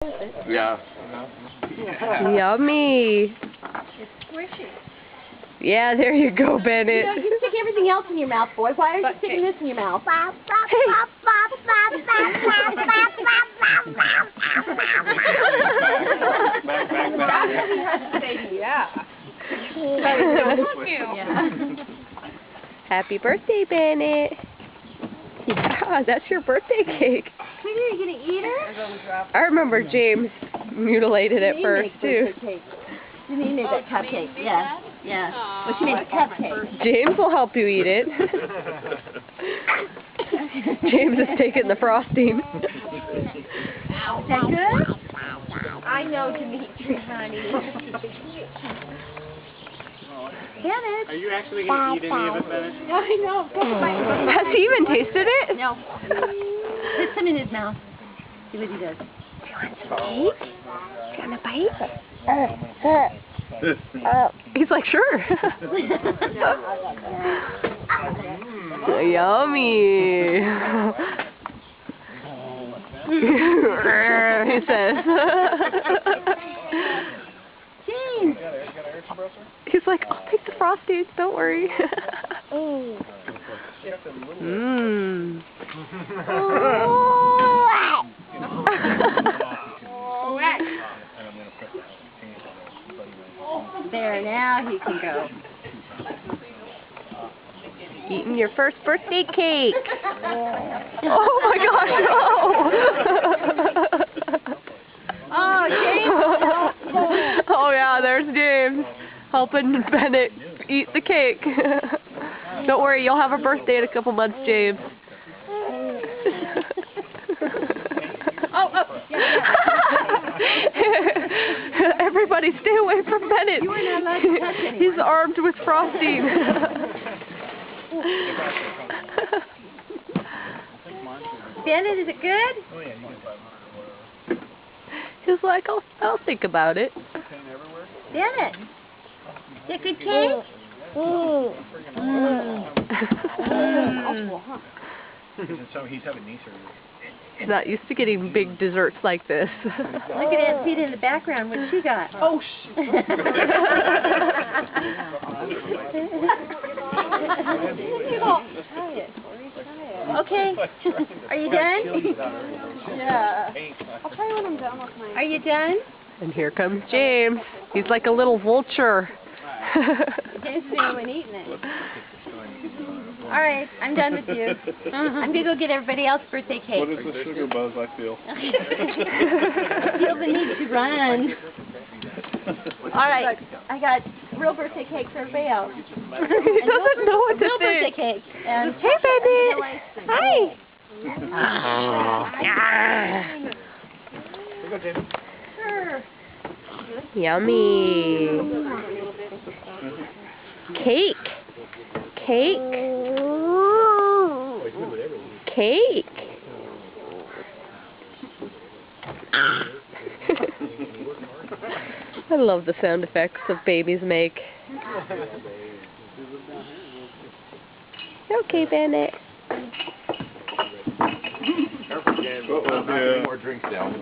Yeah. Yummy. It's squishy. Yeah, there you go, Bennett. You know, you stick everything else in your mouth, boy. Why are you sticking this in your mouth? Hey. Happy birthday, Bennett. Yeah, that's your birthday cake. Are you going to eat her? I remember James mutilated it first, too. Janine made that cupcake, yeah. Yeah. Well, she made a cupcake. James will help you eat it. James is taking the frosting. Is that good? I know, Dimitri, honey. Bennett. Are you actually going to eat any of it, Bennett? I know. Has he even tasted it? No. Put some in his mouth. See what he does. Gonna bite? He's like, sure. Yummy. He says. James. He's like, I'll take the frosties, don't worry. Mmm. There, now he can go. Eating your first birthday cake. Oh my gosh, no! Oh, James! Oh yeah, there's James helping Bennett eat the cake. Don't worry, you'll have a birthday in a couple months, James. Everybody stay away from Bennett. You are not allowed to touch anyone. He's armed with frosting. Bennett, is it good? He's like, I'll think about it. Bennett, is it good cake? So he's having knee surgery. He's not used to getting big desserts like this. Look at Aunt Pete in the background. What she got? Oh, Okay. Are you done? Yeah. I'll tell you when I'm done with mine. Are you done? And here comes James. He's like a little vulture. James is the only one eating it. All right, I'm done with you. I'm going to go get everybody else's birthday cake. What is the sugar buzz I feel? Feel the need to run. All right, I got real birthday cake for everybody else. He doesn't know what to real birthday think. cake. And Hey, baby. Hi. Sure. Yummy. Cake. Cake. Cake. I love the sound effects that babies make. Okay, Bennett. Careful, James. More drinks down.